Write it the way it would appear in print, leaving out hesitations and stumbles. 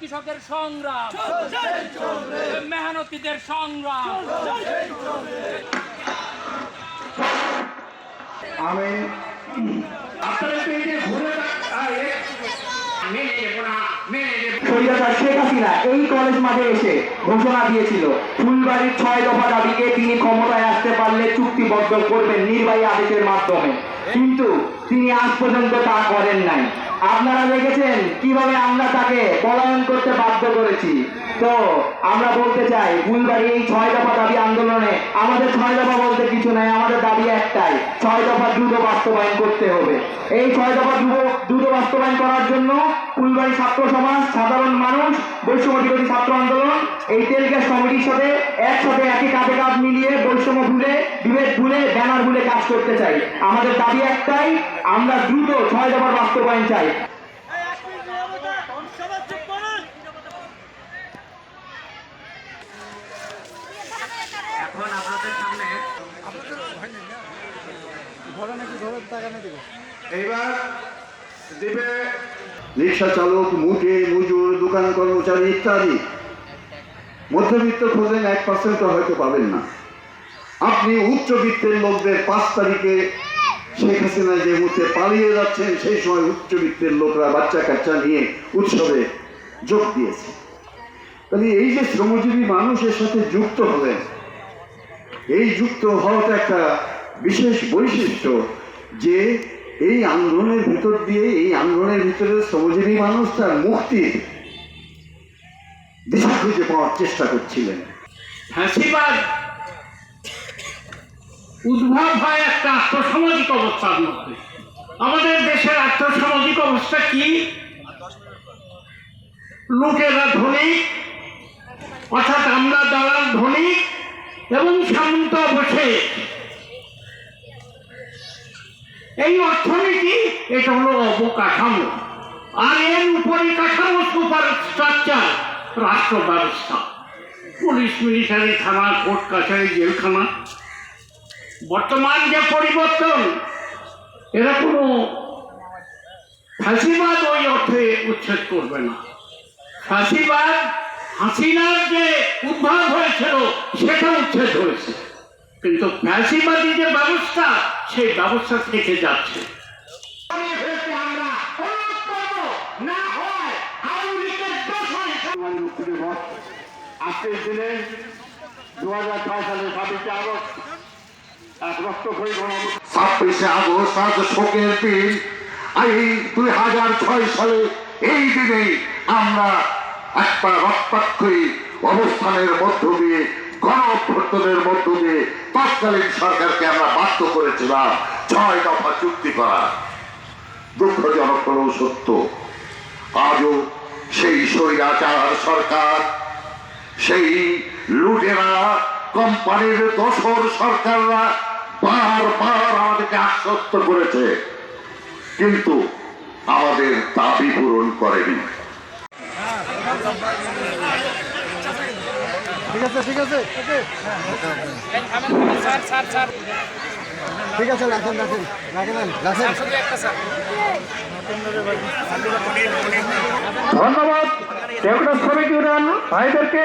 কৃষকের সংগ্রাম, মেহনতিদের সংগ্রাম। আমি শেখ হাসিনা এই কলেজ মাঠে এসে ঘোষণা দিয়েছিল ফুলবাড়ির 6 দফা দাবিকে তিনি ক্ষমতায় আসতে পারলে চুক্তিবদ্ধ করবেন নির্বাহী আদেশের মাধ্যমে, কিন্তু তিনি আজ পর্যন্ত তা করেন নাই। আপনারা দেখেছেন কিভাবে আমরা তাকে পলায়ন করতে বাধ্য করেছি। তো আমরা বলতে চাই ফুলবাড়ি এই 6 দফা দাবি আন্দোলনে আমাদের 6 দফা বলতে কিছু নাই, আমাদের দাবি একটাই, 6 দফা দ্রুত বাস্তবায়ন করতে হবে। এই 6 দফা দ্রুত বাস্তবায়ন করার জন্য ফুলবাড়ি ছাত্র সমাজ, সাধারণ মানুষ, বৈষম্য বিরোধী ছাত্র আন্দোলন এই তেল গ্যাস কমিটির সাথে একসাথে একই কাঁধে কাঁধ মিলিয়ে বৈষম্য ভুলে, বিভেদ ভুলে, ব্যানার ভুলে কাজ করতে চাই। আমাদের দাবি একটাই, আমরা দ্রুত 6 দফার বাস্তবায়ন চাই। এখন আপনাদের সামনে এইবার দিবে রিক্সা চালক, মুঠে মজুর, দোকান কর্মচারী ইত্যাদি। মধ্যবিত্ত খোঁজেন 1% হয়তো পাবেন না। আপনি উচ্চবিত্তের লোকদের 5 তারিখে শেখ হাসিনা যে মুহূর্তে পালিয়ে যাচ্ছেন সেই সময় উচ্চবিত্তের লোকরা বাচ্চা কাচ্চা নিয়ে উৎসবে যোগ দিয়েছে। তাহলে এই যে শ্রমজীবী মানুষের সাথে যুক্ত হলেন, এই যুক্ত হওয়াটা একটা বিশেষ বৈশিষ্ট্য যে এই আন্দোলনের ভিতর দিয়ে, এই আন্দোলনের ভিতরে শ্রমজীবী মানুষ তার মুক্তির দিশা খুঁজে পাওয়ার চেষ্টা করছিলেন। ফ্যাসিবাদ উদ্ভব হয় একটা আর্থসামাজিক অবস্থার মধ্যে। আমাদের দেশের আর্থসামাজিক অবস্থা কি? লোকেরা ধনিক, অর্থাৎ আমরা দালাল ধনিক এবং সামন্ত বসে এই অর্থনীতি, এটা হলো অবকাঠামো। আর এর উপরিকাঠামো সুপার স্ট্রাকচার রাষ্ট্র ব্যবস্থা, পুলিশ, মিলিটারি, থানা, কোর্ট কাছারি, জেলখানা। বর্তমান যে পরিবর্তন, এরা কোনো ফাঁসিবাদ ওই অর্থে উচ্ছেদ করবে না। ফাঁসিবাদ হাসিনার যে উদ্ভব হয়েছিল সেটা উচ্ছেদ হয়েছে, কিন্তু ফ্যাসিবাদী যে ব্যবস্থা সেই ব্যবস্থা থেকে যাচ্ছে। আজকের দিনে 2006 সালের 26 আগস্ট এক রক্তক্ষয়ী গণঅভ্যুত্থান, 26 আগস্ট আজ শোকের দিন। এই 2006 সালে এই দিনে আমরা একটা রক্তাক্ষয়ী অবস্থানের মধ্য দিয়ে, গণ অভ্যুত্থানের মধ্য দিয়ে তৎকালীন সরকারকে আমরা বাধ্য করেছিলাম 6 দফা চুক্তি করা। দুঃখজনক হলেও সত্য, আজও সেই স্বৈরাচার সরকার, সেই লুটেরা কোম্পানির দোসর সরকাররা বারবার আমাদেরকে আশ্বস্ত করেছে, কিন্তু আমাদের দাবি পূরণ করেনি। ঠিক আছে, ঠিক আছে, ঠিক আছে, রাখেন রাখেন রাখেন রাখেন। ধন্যবাদ শ্রমিক ইউনিয়ন ভাইদেরকে।